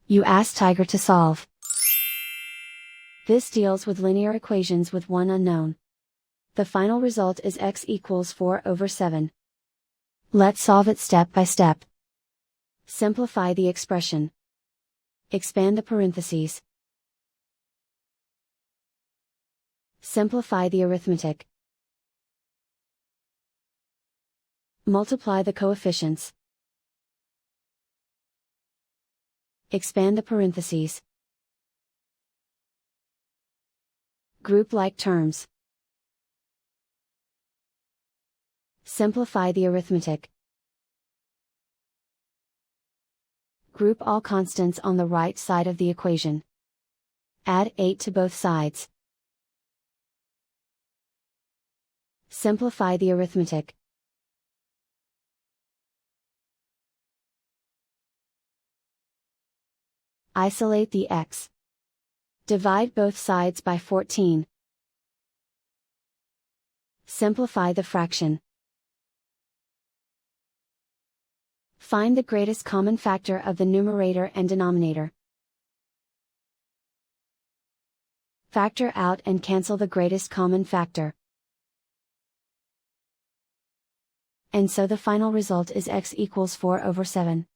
You ask Tiger to solve. This deals with linear equations with one unknown. The final result is x equals 4/7. Let's solve it step by step. Simplify the expression. Expand the parentheses. Simplify the arithmetic. Multiply the coefficients. Expand the parentheses. Group like terms. Simplify the arithmetic. Group all constants on the right side of the equation. Add 8 to both sides. Simplify the arithmetic. Isolate the x. Divide both sides by 14. Simplify the fraction. Find the greatest common factor of the numerator and denominator. Factor out and cancel the greatest common factor. And so the final result is x equals 4/7.